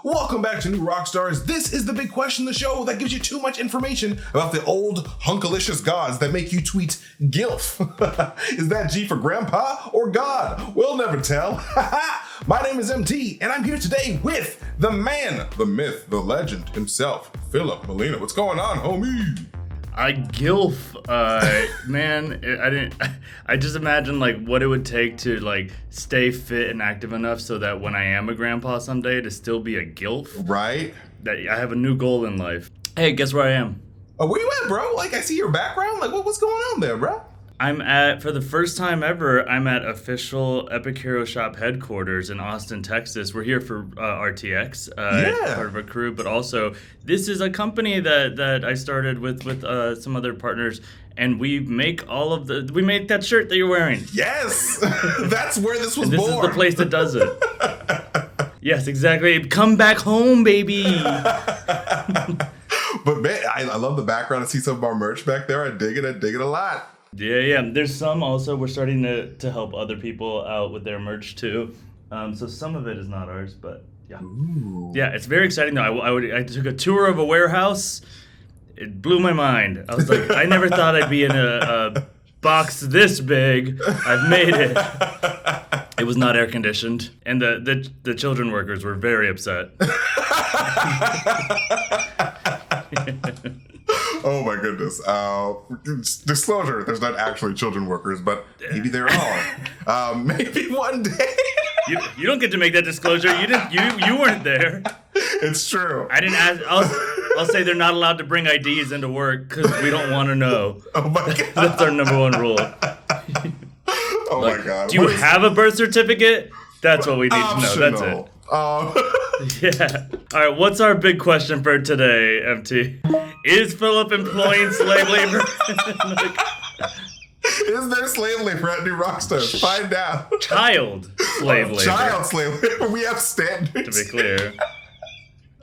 Welcome back to New Rockstars. This is the big question, the show that gives you too much information about the old hunkalicious gods that make you tweet GILF. Is that G for grandpa or God? We'll never tell. My name is MT, and I'm here today with the man, the myth, the legend himself, Filup Molina. What's going on, homie? GILF, man, I just imagine like what it would take to like stay fit and active enough so that when I am a grandpa someday to still be a GILF. Right. That I have a new goal in life. Hey, guess where I am? Oh, where you at, bro? Like, I see your background. Like, what's going on there, bro? For the first time ever, I'm at official Epic Hero Shop headquarters in Austin, Texas. We're here for RTX, part of a crew, but also this is a company that I started with some other partners, and we make we made that shirt that you're wearing. Yes! That's where this was and this born. This is the place that does it. Yes, exactly. Come back home, baby. But man, I love the background. I see some of our merch back there. I dig it a lot. Yeah. There's some also. We're starting to help other people out with their merch too. So some of it is not ours, but yeah. Ooh. Yeah, it's very exciting though. I took a tour of a warehouse. It blew my mind. I was like, I never thought I'd be in a box this big. I've made it. It was not air conditioned, and the children workers were very upset. Oh my goodness. Disclosure, there's not actually children workers, but maybe there are. Maybe one day. You don't get to make that disclosure. You weren't there. It's true. I didn't ask. I'll say they're not allowed to bring IDs into work because we don't want to know. Oh my God. That's our number one rule. Oh my God. Do you have a birth certificate? That's what we need to know. That's it. Yeah. All right. What's our big question for today, MT? Is Filup employing slave labor? Is there slave labor at New Rockstars? Find out. Child slave labor. Child slave labor. We have standards. To be clear.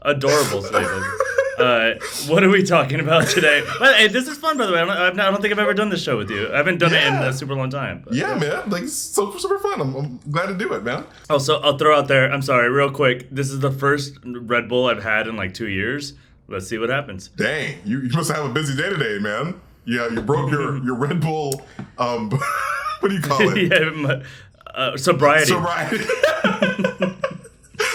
Adorable slave labor. What are we talking about today? Well, hey, this is fun, by the way. I don't think I've ever done this show with you. I haven't done it in a super long time. But, yeah, man. Like, it's super fun. I'm glad to do it, man. Also, I'll throw out there, I'm sorry, real quick. This is the first Red Bull I've had in like 2 years. Let's see what happens. Dang, you must have a busy day today, man. Yeah, you broke your Red Bull, what do you call it? Sobriety.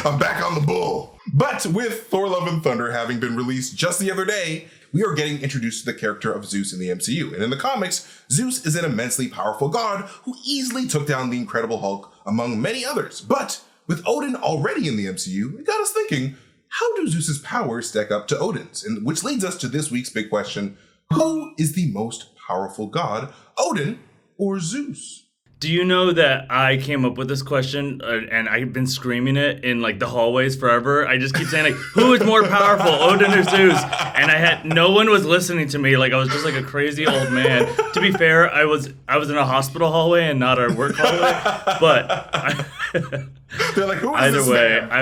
I'm back on the bull. But with Thor Love and Thunder having been released just the other day, we are getting introduced to the character of Zeus in the MCU. And in the comics, Zeus is an immensely powerful god who easily took down the Incredible Hulk, among many others. But with Odin already in the MCU, it got us thinking, how do Zeus's powers stack up to Odin's? And which leads us to this week's big question: who is the most powerful god, Odin or Zeus? Do you know that I came up with this question and I've been screaming it in like the hallways forever? I just keep saying like, who is more powerful, Odin or Zeus? And no one was listening to me. Like I was just like a crazy old man. To be fair, I was in a hospital hallway and not our work hallway. But they're like, who is either this way, man? I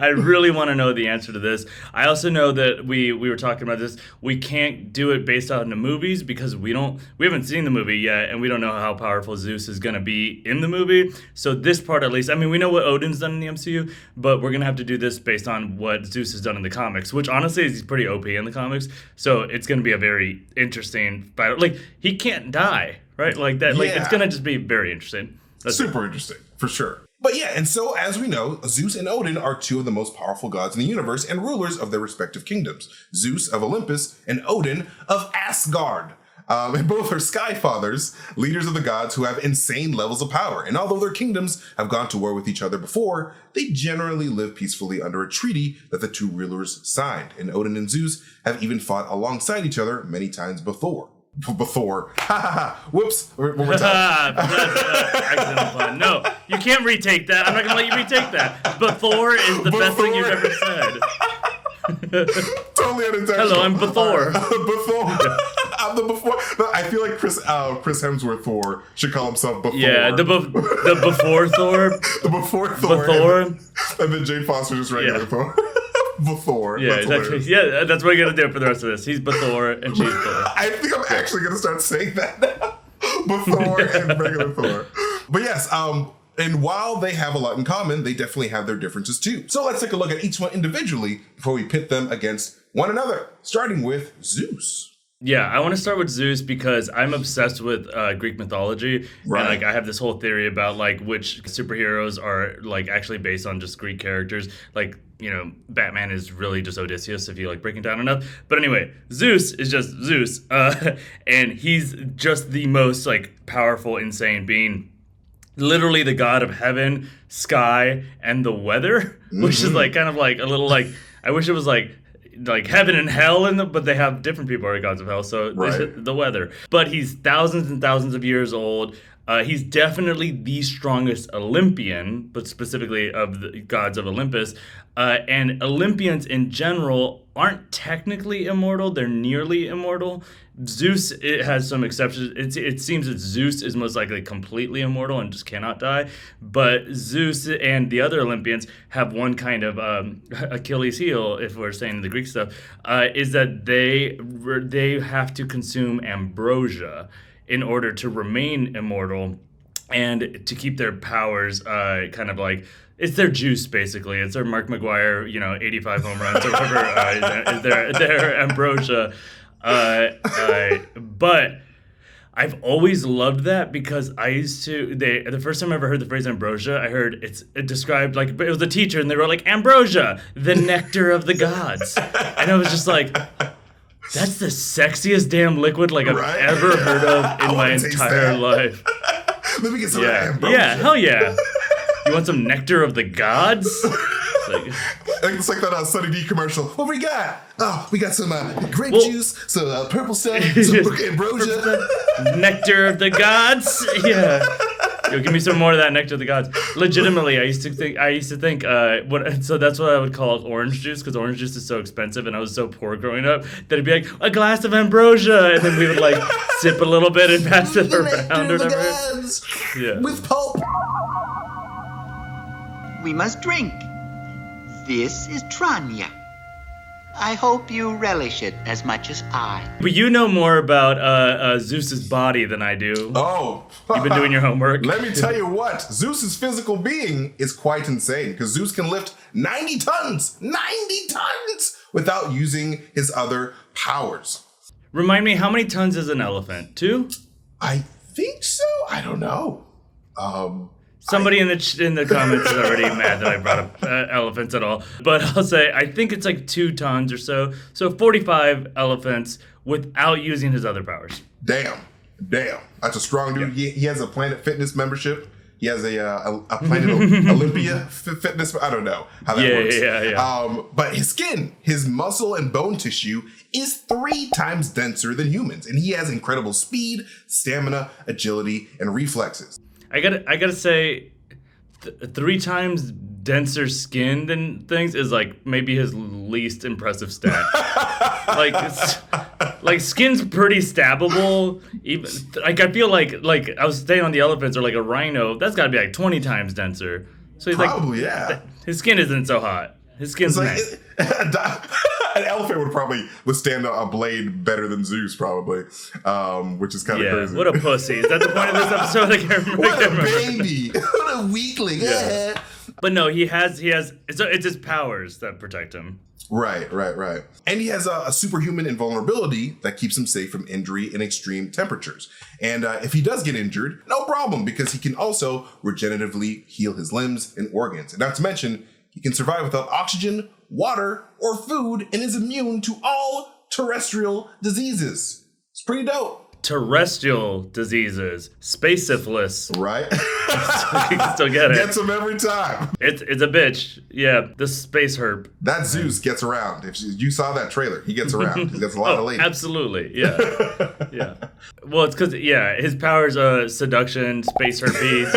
really want to know the answer to this. I also know that we were talking about this. We can't do it based on the movies because we haven't seen the movie yet, and we don't know how powerful Zeus is going to be in the movie. So this part, at least, I mean, we know what Odin's done in the MCU, but we're going to have to do this based on what Zeus has done in the comics, which honestly is pretty OP in the comics. So it's going to be a very interesting battle. Like, he can't die, right? Like that. Like, it's going to just be very interesting. That's super interesting, for sure. But yeah, and so as we know, Zeus and Odin are two of the most powerful gods in the universe and rulers of their respective kingdoms. Zeus of Olympus and Odin of Asgard. And both are sky fathers, leaders of the gods who have insane levels of power. And although their kingdoms have gone to war with each other before, they generally live peacefully under a treaty that the two rulers signed. And Odin and Zeus have even fought alongside each other many times before. Whoops. One more time. Accidental pun. No, you can't retake that. I'm not going to let you retake that. Before is the best thing you've ever said. Totally unintentional. Hello, I'm Before. I'm the Before. No, I feel like Chris Hemsworth Thor should call himself Before. Yeah, the Before Thor. The Before Thor. Before. And then Jane Foster just regular Thor. Before. Yeah, exactly. Yeah, that's what you gotta do for the rest of this. He's Bethor and she's Thor. I think I'm actually gonna start saying that now. Before and regular Thor. But yes, And while they have a lot in common, they definitely have their differences too. So let's take a look at each one individually before we pit them against one another, starting with Zeus. Yeah, I want to start with Zeus because I'm obsessed with Greek mythology. Right. And like I have this whole theory about like which superheroes are like actually based on just Greek characters. Like, you know, Batman is really just Odysseus if you like breaking down enough. But anyway, Zeus is just Zeus. And he's just the most like powerful, insane being. Literally the god of heaven, sky, and the weather, which is like kind of like a little like, I wish it was like heaven and hell but they have different people are gods of hell, so right. The weather. But he's thousands and thousands of years old. He's definitely the strongest Olympian, but specifically of the gods of Olympus. And Olympians in general aren't technically immortal. They're nearly immortal. Zeus, it has some exceptions. It seems that Zeus is most likely completely immortal and just cannot die. But Zeus and the other Olympians have one kind of Achilles heel, if we're saying the Greek stuff, is that they have to consume ambrosia in order to remain immortal and to keep their powers kind of like, it's their juice, basically. It's their Mark McGuire, 85 home runs or whatever is their ambrosia. But I've always loved that because I used to, the first time I ever heard the phrase ambrosia, I heard it described like, it was a teacher and they wrote like, ambrosia, the nectar of the gods. And I was just like, that's the sexiest damn liquid like I've ever heard of in my entire life. Let me get some of that ambrosia. Yeah, hell yeah. You want some nectar of the gods? It's like that Sunny D commercial. What we got? Oh, we got some grape juice, some purple stuff, some ambrosia. Nectar of the gods? Yeah. Yo, give me some more of that nectar of the gods. Legitimately, I used to think so that's what I would call orange juice, because orange juice is so expensive and I was so poor growing up that it'd be like a glass of ambrosia, and then we would like sip a little bit and pass it around or whatever. Yeah. With pulp. We must drink. This is Tranya. I hope you relish it as much as I. But you know more about Zeus's body than I do. Oh. You've been doing your homework. Let me tell you what. Zeus's physical being is quite insane, because Zeus can lift 90 tons! 90 tons! Without using his other powers. Remind me, how many tons is an elephant? 2? I think so. I don't know. Somebody in the comments is already mad that I brought up elephants at all. But I'll say, I think it's like 2 tons or so. So 45 elephants without using his other powers. Damn. That's a strong dude. Yeah. He has a Planet Fitness membership. He has a Planet Olympia fitness. I don't know how that works. Yeah. But his skin, his muscle and bone tissue is 3 times denser than humans. And he has incredible speed, stamina, agility, and reflexes. I gotta say, 3 times denser skin than things is like maybe his least impressive stat. like skin's pretty stabbable. Even like I feel like I was staying on the elephants or like a rhino. That's gotta be like 20 times denser. So he's probably, yeah. His skin isn't so hot. His skin's nice. An elephant would probably withstand a blade better than Zeus, probably, which is kind of crazy. What a pussy. Is that the point of this episode? I can't remember. What a baby. What a weakling. Yeah. But no, he has it's his powers that protect him. Right. And he has a superhuman invulnerability that keeps him safe from injury in extreme temperatures. And if he does get injured, no problem, because he can also regeneratively heal his limbs and organs. And not to mention, he can survive without oxygen, water, or food, and is immune to all terrestrial diseases. It's pretty dope. Terrestrial diseases, space syphilis. Right? You can still get it. Gets him every time. It's a bitch. Yeah, the space herb. That Zeus gets around. If you saw that trailer, he gets around. He gets a lot of ladies. Absolutely, yeah. Yeah. Well, it's because, his powers, seduction, space herpes,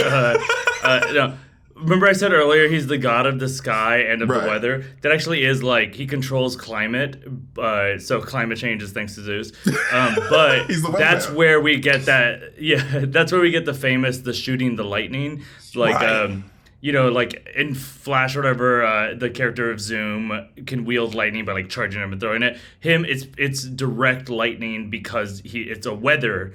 remember I said earlier he's the god of the sky and of the weather? That actually is like, he controls climate, so climate change is thanks to Zeus. But that's where we get that, that's where we get the famous, the shooting the lightning. Like, like in Flash or whatever, the character of Zoom can wield lightning by like charging him and throwing it. It's direct lightning because it's a weather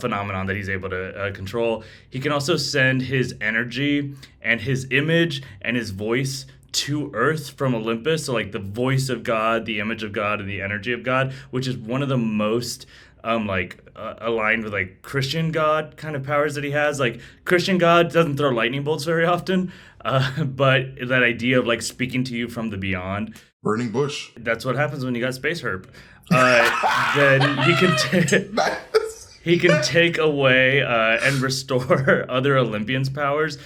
phenomenon that he's able to control. He can also send his energy and his image and his voice to Earth from Olympus. So like the voice of God, the image of God, and the energy of God, which is one of the most aligned with like Christian God kind of powers that he has. Like Christian God doesn't throw lightning bolts very often, but that idea of like speaking to you from the beyond. Burning bush. That's what happens when you got space herp. Then he can take away and restore other Olympians' powers,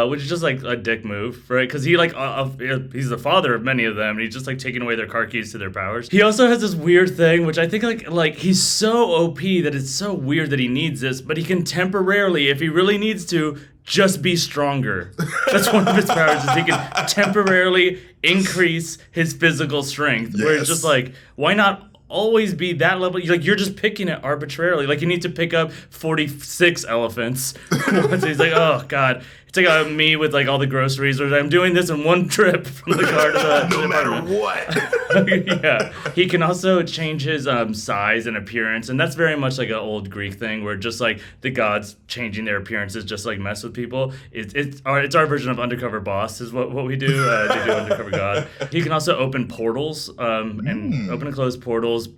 which is just like a dick move, right? Because he he's the father of many of them, and he's just like taking away their car keys to their powers. He also has this weird thing, which I think like he's so OP that it's so weird that he needs this, but he can temporarily, if he really needs to, just be stronger. That's one of his powers, is he can temporarily increase his physical strength. Yes. Where it's just like, why not always be that level? Like, you're just picking it arbitrarily. Like, you need to pick up 46 elephants. He's like, oh god, it's like me with like all the groceries, or I'm doing this in one trip from the car to the no matter what. Yeah, he can also change his size and appearance, and that's very much like an old Greek thing, where just like the gods changing their appearances just like mess with people. It's our version of Undercover Boss is what we do. They do Undercover God. He can also open portals and open and close portals.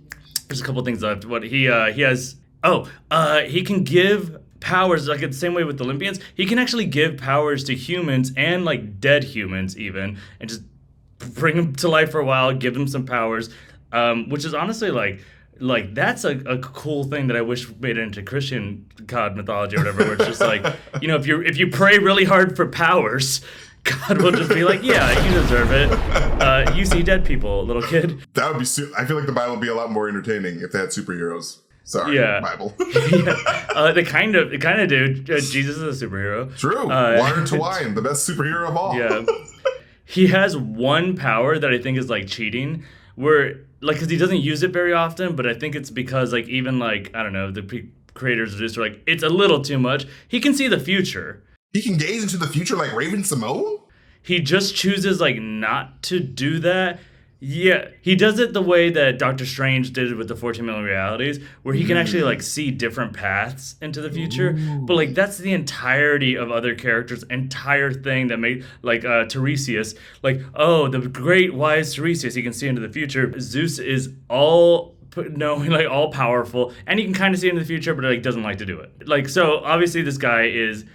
There's a couple things left. What he has. He can give powers, like the same way with Olympians. He can actually give powers to humans and like dead humans even, and just bring them to life for a while, give them some powers, which is honestly like that's a cool thing that I wish made it into Christian god mythology or whatever, where it's just like, you know, if you pray really hard for powers, God will just be like, yeah, you deserve it. You see dead people, little kid. That would be. I feel like the Bible would be a lot more entertaining if they had superheroes. Sorry, Bible. They kind of do. Jesus is a superhero. True. Water to wine, the best superhero of all. Yeah. He has one power that I think is like cheating, where like, because he doesn't use it very often, but I think it's because like even like, I don't know, the creators are just like, it's a little too much. He can see the future. He can gaze into the future like Raven Simone? He just chooses like not to do that. Yeah, he does it the way that Doctor Strange did it with the 14 million realities, where he can actually like see different paths into the future. Ooh. But like that's the entirety of other characters' entire thing that made like Tiresias, like, oh, the great wise Tiresias, he can see into the future. Zeus is all powerful, and he can kind of see into the future, but like doesn't like to do it. Like, so obviously this guy is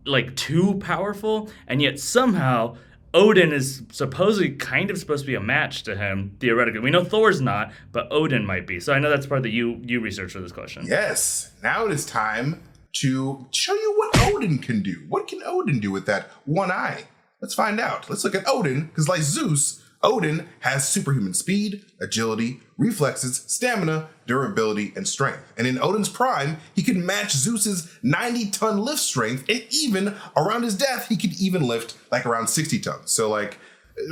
like too powerful, and yet somehow Odin is supposedly kind of supposed to be a match to him, theoretically. We know Thor's not, but Odin might be. So I know that's part that you researched for this question. Yes. Now it is time to show you what Odin can do. What can Odin do with that one eye? Let's find out. Let's look at Odin, because like Zeus, Odin has superhuman speed, agility, reflexes, stamina, durability, and strength. And in Odin's prime, he could match Zeus's 90-ton lift strength, and even around his death, he could even lift like around 60 tons. So like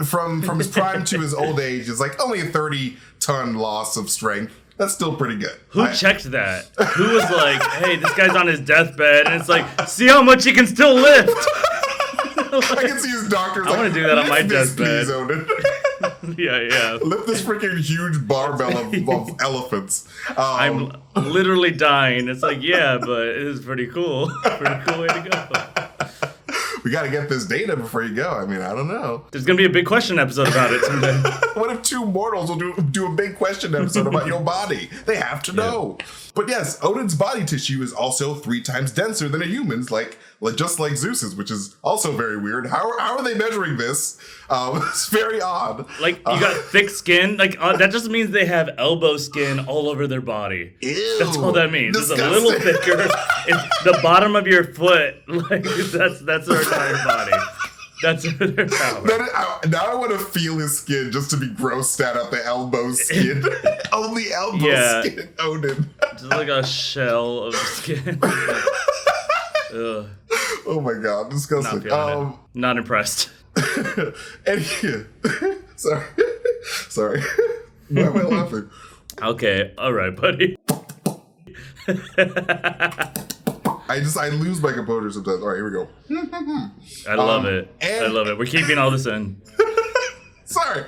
from his prime to his old age is like only a 30-ton loss of strength. That's still pretty good. Who checked that? Who was like, hey, this guy's on his deathbed, and it's like, see how much he can still lift. I can see his doctor's like, I want to do that on my deathbed. Yeah. Lift this freaking huge barbell of elephants. I'm literally dying. It's like, yeah, but it is pretty cool. Pretty cool way to go. We got to get this data before you go. I mean, I don't know. There's going to be a big question episode about it someday. What if two mortals will do a big question episode about your body? They have to know. But yes, Odin's body tissue is also 3 times denser than a human's, just like Zeus's, which is also very weird. How are they measuring this? It's very odd. Like, you got thick skin. Like, that just means they have elbow skin all over their body. Ew, that's all that means. disgusting. It's a little thicker. It's the bottom of your foot. Like, that's their entire body. That's their power. Now I want to feel his skin just to be grossed out at the elbow skin. Only elbow skin, Odin. Just like a shell of skin. Ugh. Oh my god, disgusting. Not impressed. Sorry. Why am I laughing? Okay, all right, buddy. I lose my composure sometimes. All right, here we go. I love it. I love it. We're keeping all this in. Sorry.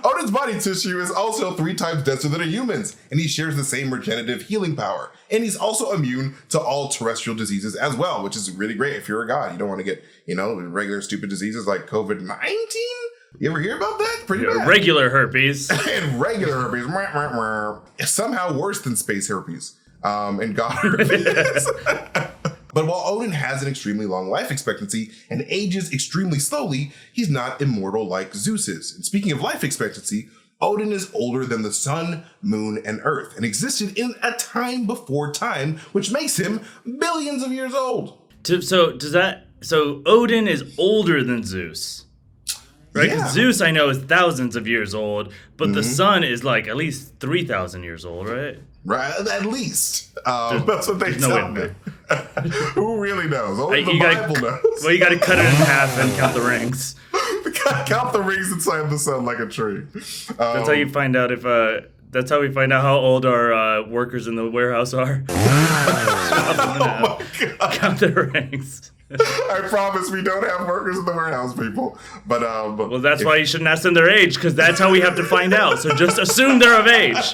Odin's body tissue is also 3 times denser than a human's, and he shares the same regenerative healing power. And he's also immune to all terrestrial diseases as well, which is really great if you're a god. You don't want to get, regular stupid diseases like COVID-19. You ever hear about that? Pretty bad. Regular herpes. And regular herpes. Somehow worse than space herpes. And god herpes. But while Odin has an extremely long life expectancy and ages extremely slowly, he's not immortal like Zeus is. And speaking of life expectancy, Odin is older than the sun, moon, and earth, and existed in a time before time, which makes him billions of years old. So Odin is older than Zeus, right? Because Zeus, I know, is thousands of years old, but the sun is like at least 3,000 years old, right? Right, at least. That's what they tell me. Who really knows? Only the Bible knows. Well, you got to cut it in half and count the rings. Count the rings inside the sun like a tree. That's how you find out if. That's how we find out how old our workers in the warehouse are. Oh my God. Count the rings. I promise we don't have workers in the warehouse, people. But well, that's why you shouldn't ask them their age, because that's how we have to find out. So just assume they're of age,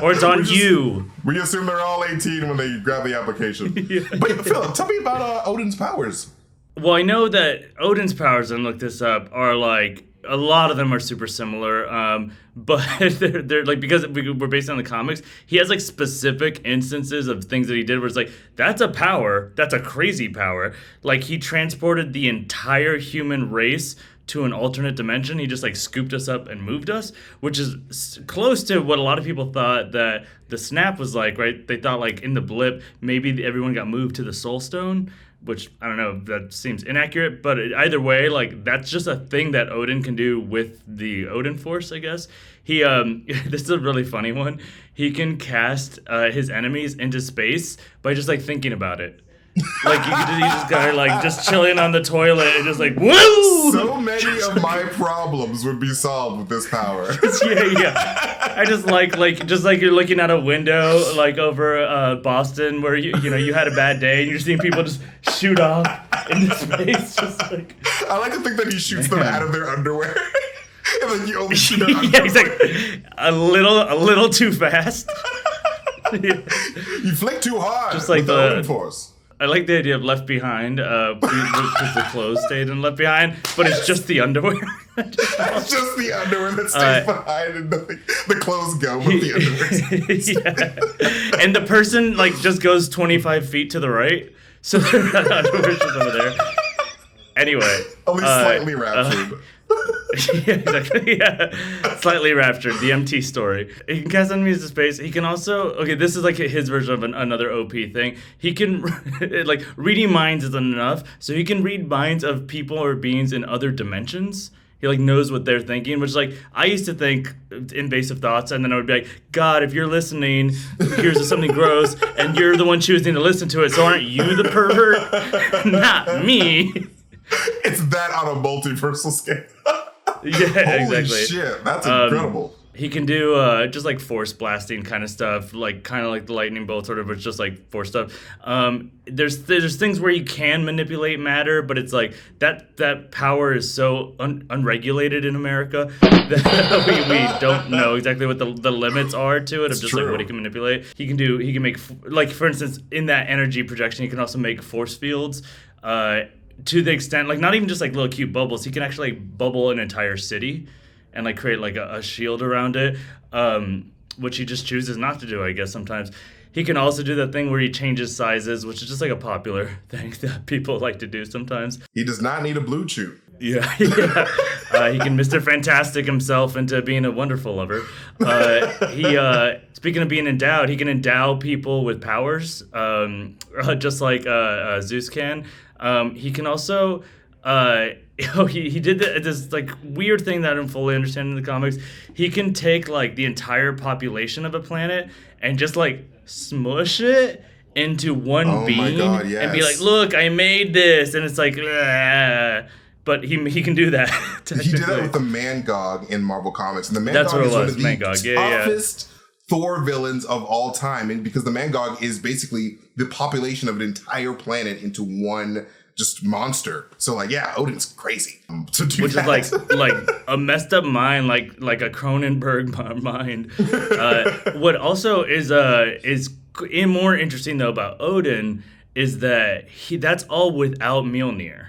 or it's on you. We assume they're all 18 when they grab the application. Yeah. But Philip, tell me about Odin's powers. Well, I know that Odin's powers, and look this up, are like, a lot of them are super similar, but they're like, because we're based on the comics, he has like specific instances of things that he did where it's like, that's a power, that's a crazy power. Like, he transported the entire human race to an alternate dimension. He just like scooped us up and moved us, which is close to what a lot of people thought that the snap was like, right? They thought like in the blip, maybe everyone got moved to the Soul Stone, which, I don't know, that seems inaccurate, but either way, like, that's just a thing that Odin can do with the Odin Force, I guess. He, this is a really funny one. He can cast his enemies into space by just, like, thinking about it. Like, you just got like just chilling on the toilet and just like, woo! So many of my problems would be solved with this power. Yeah. I just like you're looking out a window like over Boston where you had a bad day and you're seeing people just shoot off into space. Just like, I like to think that he shoots them out of their underwear. And then you only shoot their underwear. Yeah, exactly. A little too fast. You flick too hard. Just like with the Odin Force. I like the idea of Left Behind, because the clothes stayed in Left Behind, but it's just the underwear. It's just the underwear that stays behind, and the clothes go, but the underwear. Yeah. And the person like just goes 25 feet to the right, so the underwear's just over there. Anyway, only slightly raptured. Yeah, exactly. Yeah, slightly raptured. The MT story. He can cast enemies into space. He can also this is like his version of another OP thing. He can like reading minds isn't enough, so he can read minds of people or beings in other dimensions. He like knows what they're thinking, which is like I used to think invasive thoughts, and then I would be like, God, if you're listening, here's something gross, and you're the one choosing to listen to it, so aren't you the pervert? Not me. It's that on a multiversal scale. Yeah, Holy exactly. Shit, that's incredible. He can do just like force blasting kind of stuff, like kind of like the lightning bolt sort of, but it's just like force stuff. There's things where you can manipulate matter, but it's like that power is so unregulated in America that we don't know exactly what the limits are to it of just like what he can manipulate. He can make, like, for instance, in that energy projection, he can also make force fields. To the extent, like, not even just like little cute bubbles, he can actually like bubble an entire city and like create like a shield around it, which he just chooses not to do, I guess, sometimes. He can also do that thing where he changes sizes, which is just like a popular thing that people like to do sometimes. He does not need a blue chew. Yeah. He can Mr. Fantastic himself into being a wonderful lover. Speaking of being endowed, he can endow people with powers, just like Zeus can. He can also, he did this like weird thing that I don't fully understand in the comics. He can take like the entire population of a planet and just like smush it into one being. My God, yes. And be like, look, I made this, and it's like, but he can do that. He did that with the Mangog in Marvel Comics, and the Mangog That's what is it one was, of the Mangog. toughest Thor villains of all time, and because the Mangog is basically the population of an entire planet into one just monster. So like, yeah, Odin's crazy to do Which that. is like a messed up mind, like a Cronenberg mind. What also is more interesting though about Odin is that that's all without Mjolnir.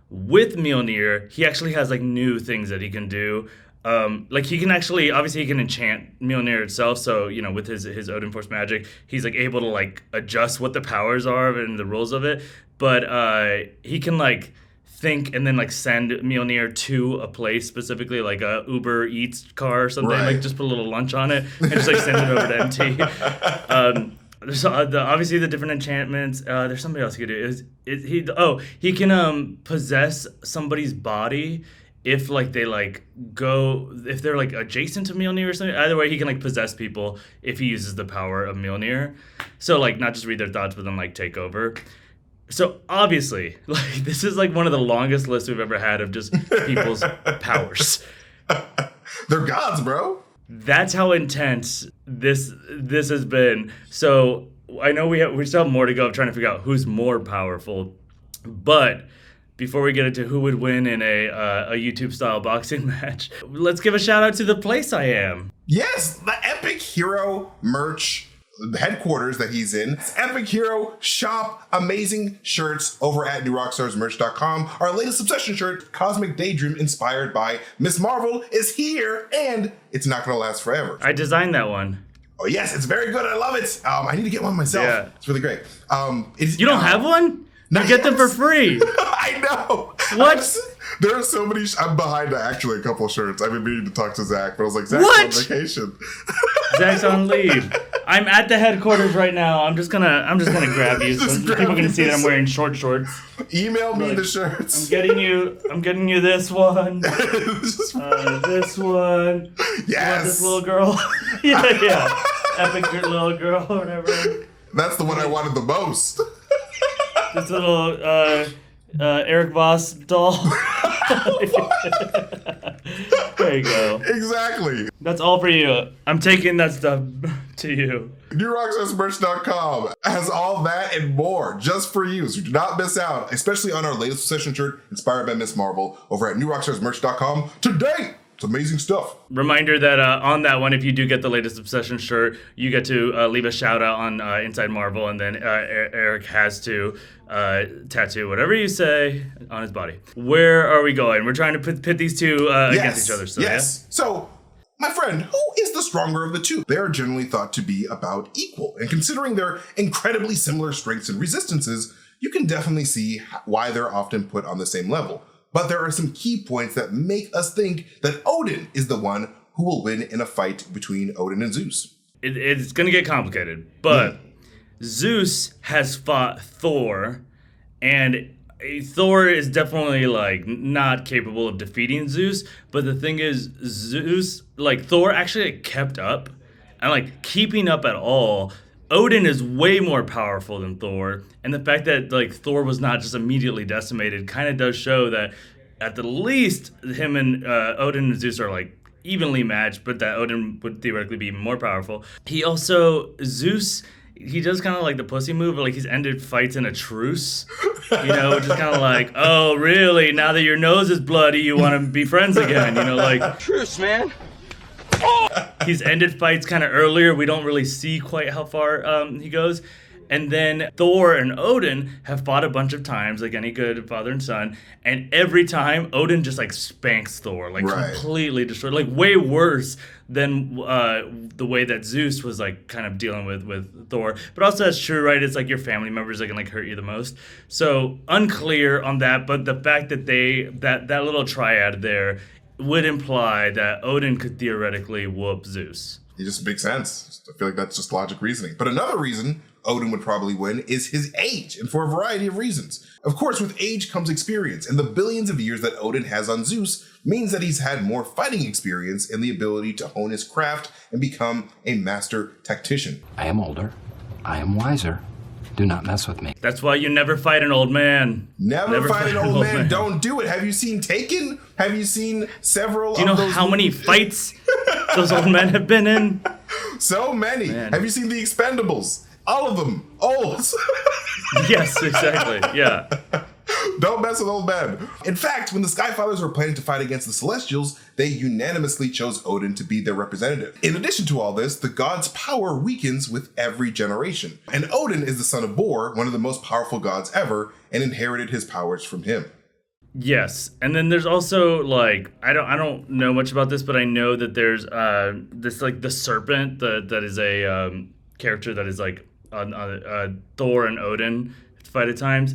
With Mjolnir, he actually has like new things that he can do. Like he can actually, obviously he can enchant Mjolnir itself. So, you know, with his Odin Force magic, he's like able to like adjust what the powers are and the rules of it. But he can like think and then like send Mjolnir to a place, specifically like a Uber Eats car or something. Right. Like just put a little lunch on it and just like send it over to MT. There's obviously the different enchantments. There's somebody else he could do. He can possess somebody's body if like they like if they're like adjacent to Mjolnir or something. Either way, he can like possess people if he uses the power of Mjolnir. So like not just read their thoughts, but then like take over. So obviously, like this is like one of the longest lists we've ever had of just people's powers. They're gods, bro. That's how intense this has been. So I know we still have more to go trying to figure out who's more powerful. But before we get into who would win in a YouTube style boxing match, let's give a shout out to the place I am. Yes, the Epic Hero merch headquarters that he's in. Epic Hero shop, amazing shirts over at newrockstarsmerch.com. Our latest Obsession shirt, Cosmic Daydream, inspired by Miss Marvel, is here, and it's not going to last forever. I designed that one. Oh yes, it's very good. I love it. I need to get one myself. Yeah. It's really great. You don't have one? You get them for free. I know. What? There are so many. I'm behind actually a couple shirts. I've been meaning to talk to Zach, but I was like, Zach's What? on vacation. Zach's on leave. I'm at the headquarters right now. I'm just gonna grab you. So Just grab people can me see that I'm this. wearing short shorts. Email me Like, the shirts. I'm getting you this one. This one. Yes. This little girl. yeah. Epic little girl or whatever. That's the one I wanted the most. This little Eric Voss doll. There you go. Exactly. That's all for you. I'm taking that stuff to you. NewRockstarsMerch.com has all that and more just for you, so do not miss out, especially on our latest Obsession shirt inspired by Miss Marvel over at NewRockstarsMerch.com today. It's amazing stuff. Reminder that on that one, if you do get the latest Obsession shirt, you get to leave a shout out on Inside Marvel, and then Eric has to tattoo whatever you say on his body. Where are we going? We're trying to pit these two against each other. So, yes. Yeah? So, my friend, who is the stronger of the two? They are generally thought to be about equal, and considering their incredibly similar strengths and resistances, you can definitely see why they're often put on the same level. But there are some key points that make us think that Odin is the one who will win in a fight between Odin and Zeus. It's going to get complicated, but Zeus has fought Thor, and Thor is definitely like not capable of defeating Zeus. But the thing is, Zeus, like Thor actually like, kept up, and like keeping up at all. Odin is way more powerful than Thor, and the fact that like Thor was not just immediately decimated kind of does show that at the least him and Odin and Zeus are like evenly matched, but that Odin would theoretically be more powerful. Zeus, he does kind of like the pussy move, like he's ended fights in a truce, you know, just kind of like, oh really, now that your nose is bloody, you want to be friends again, you know, like Truce, man. he's ended fights kind of earlier. We don't really see quite how far he goes. And then Thor and Odin have fought a bunch of times, like any good father and son. And every time, Odin just like spanks Thor, like completely destroyed, like way worse than the way that Zeus was like kind of dealing with Thor. But also that's true, right? It's like your family members that can like hurt you the most. So unclear on that, but the fact that that little triad there would imply that Odin could theoretically whoop Zeus. It just makes sense. I feel like that's just logic reasoning. But another reason Odin would probably win is his age, and for a variety of reasons. Of course, with age comes experience, and the billions of years that Odin has on Zeus means that he's had more fighting experience and the ability to hone his craft and become a master tactician. I am older. I am wiser. Do not mess with me. That's why you never fight an old man. Never fight an old man. Don't do it. Have you seen Taken? Have you seen several? Do you know how many fights those old men have been in? So many. Man. Have you seen The Expendables? All of them. Old. Yes, exactly. Yeah. Don't mess with old men. In fact, when the Skyfathers were planning to fight against the Celestials, they unanimously chose Odin to be their representative. In addition to all this, the god's power weakens with every generation. And Odin is the son of Bor, one of the most powerful gods ever, and inherited his powers from him. Yes, and then there's also like I don't know much about this, but I know that there's this like the serpent that is a character that is like on Thor and Odin fight at times.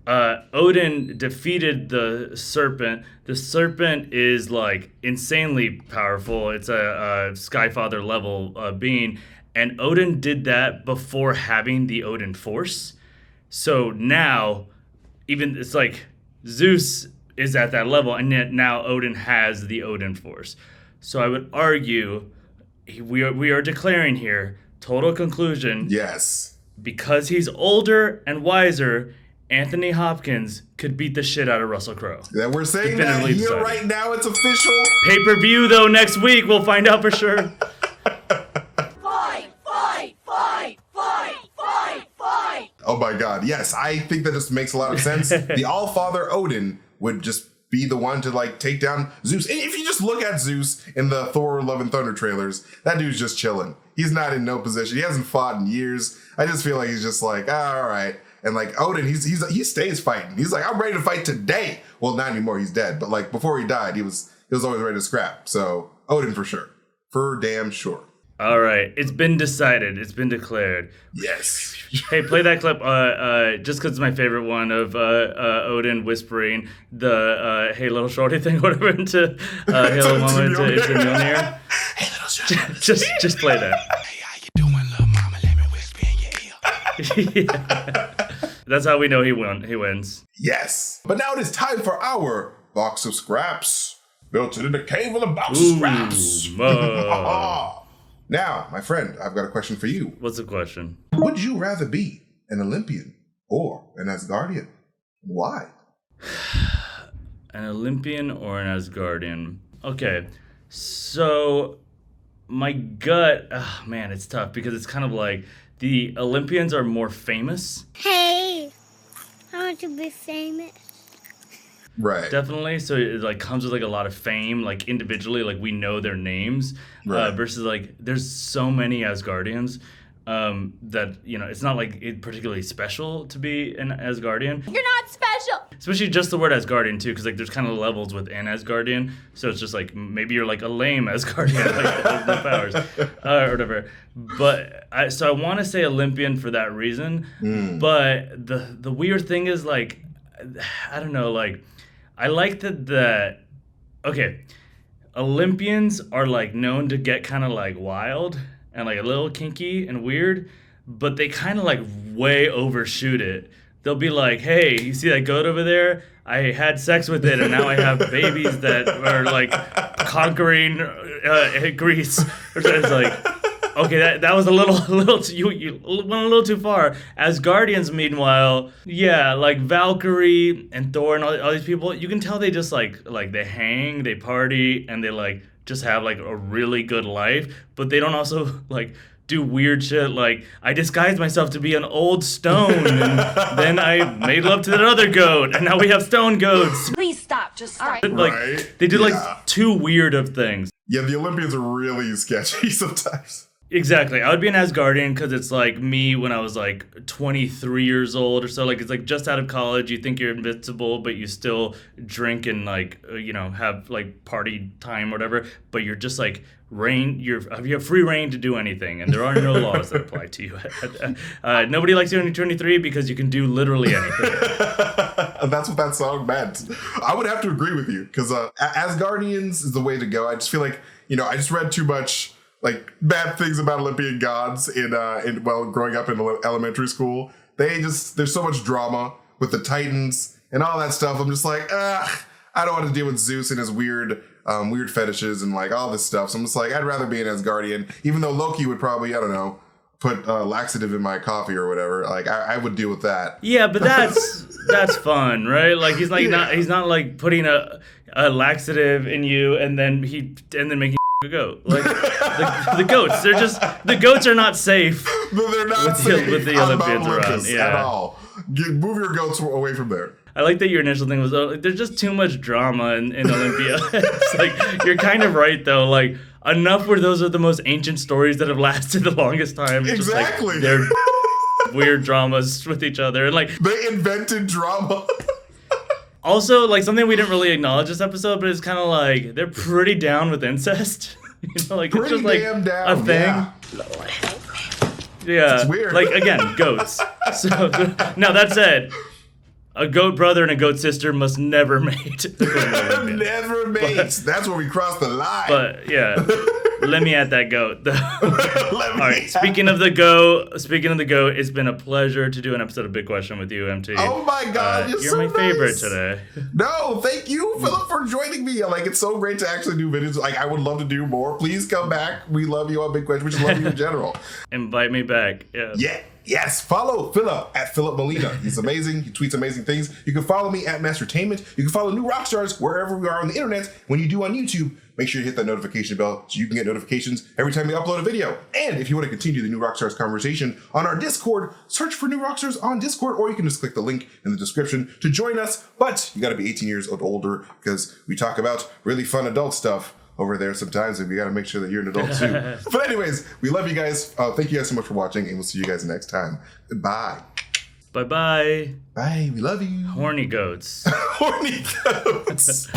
Odin defeated the serpent. The serpent is like insanely powerful. It's a Skyfather level being, and Odin did that before having the Odin Force. So now, even it's like Zeus is at that level, and yet now Odin has the Odin Force. So I would argue we are declaring here, total conclusion. Yes. Because he's older and wiser, Anthony Hopkins could beat the shit out of Russell Crowe. Yeah, we're saying that here decided. right now. It's official. Pay-per-view, though, next week. We'll find out for sure. Oh my god, yes, I think that just makes a lot of sense. The All-Father Odin would just be the one to like take down Zeus. And if you just look at Zeus in the Thor Love and Thunder trailers, that dude's just chilling. He's not in no position. He hasn't fought in years. I just feel like he's just like, all right. And like Odin, he stays fighting. He's like, I'm ready to fight today. Well, not anymore. He's dead. But like before he died, he was always ready to scrap. So Odin for sure, for damn sure. All right, it's been decided. It's been declared. Yes. Hey, play that clip just because it's my favorite one of Odin whispering the "Hey little shorty" thing, whatever, into "Hey little mama" into Mjolnir. Hey little shorty. Just play that. Hey, how you doing, little mama? Let me whisper in your ear. Yeah. That's how we know he wins. Yes. But now it is time for our box of scraps. Built it in the cave of the box of scraps. Now, my friend, I've got a question for you. What's the question? Would you rather be an Olympian or an Asgardian? Why? An Olympian or an Asgardian? Okay, so my gut, man, it's tough because it's kind of like the Olympians are more famous. Hey, I want to be famous. Right. Definitely. So it like comes with like a lot of fame, like individually, like we know their names. Right. Versus like there's so many Asgardians that, you know, it's not like it particularly special to be an Asgardian. You're not special. Especially just the word Asgardian too, because like there's kind of levels within Asgardian. So it's just like maybe you're like a lame Asgardian, like there's no powers or whatever. But I want to say Olympian for that reason. But the weird thing is like, I don't know, like I like that okay, Olympians are like known to get kind of like wild and like a little kinky and weird, but they kind of like way overshoot it. They'll be like, hey, you see that goat over there? I had sex with it and now I have babies that are like conquering Greece. It's like, okay, that was a little too, you went a little too far. Asgardians, meanwhile, yeah, like Valkyrie and Thor and all these people, you can tell they just like they hang, they party, and they like just have like a really good life, but they don't also like do weird shit like I disguised myself to be an old stone and then I made love to that other goat and now we have stone goats. Please stop. Just stop. Like Right. they did Yeah. like too weird of things. Yeah, the Olympians are really sketchy sometimes. Exactly. I would be an Asgardian because it's like me when I was like 23 years old or so. Like it's like just out of college. You think you're invincible, but you still drink and like, you know, have like party time or whatever. But you're just like you have free reign to do anything. And there are no laws that apply to you. Nobody likes you when you're 23 because you can do literally anything. That's what that song meant. I would have to agree with you because Asgardians is the way to go. I just feel like, you know, I just read too much like bad things about Olympian gods in growing up in elementary school. There's so much drama with the Titans and all that stuff. I'm just like, I don't want to deal with Zeus and his weird fetishes and like all this stuff. So I'm just like, I'd rather be an Asgardian, even though Loki would probably, I don't know, put laxative in my coffee or whatever. Like I would deal with that. Yeah, but that's fun, right? Like he's like he's not like putting a laxative in you and then making a goat. Like the goats, the goats are not safe. They're not safe with the on Olympians Mount around. Olympus Yeah. at all. Move your goats away from there. I like that your initial thing was, there's just too much drama in Olympia. It's like, you're kind of right, though. Like, enough where those are the most ancient stories that have lasted the longest time. Exactly. Just, like, they're weird dramas with each other. And, like, they invented drama. Also, like, something we didn't really acknowledge this episode, but it's kind of like, they're pretty down with incest. You know, like, Pretty it's just, like, damn down, a thing. yeah. Yeah. It's weird. Like, again, goats. So, now, that said, a goat brother and a goat sister must never mate. Never mates. That's where we cross the line. But, yeah. Let me at that goat. All right. Speaking of the goat, it's been a pleasure to do an episode of Big Question with you, MT. Oh my God, you're so my favorite nice. today. No, thank you, Philip, for joining me. Like, it's so great to actually do videos. Like, I would love to do more. Please come back. We love you on Big Question. We just love you in general. Invite me back. Yeah. Yes, follow Philip at Filup Molina. He's amazing. He tweets amazing things. You can follow me at MasterTainment. You can follow New Rockstars wherever we are on the internet. When you do on YouTube, make sure you hit that notification bell so you can get notifications every time we upload a video. And if you want to continue the New Rockstars conversation on our Discord, search for New Rockstars on Discord, or you can just click the link in the description to join us. But you got to be 18 years old older because we talk about really fun adult stuff over there sometimes, and we got to make sure that you're an adult too. But anyways, we love you guys. Thank you guys so much for watching, and we'll see you guys next time. Goodbye. Bye-bye. Bye. We love you. Horny goats. Horny goats.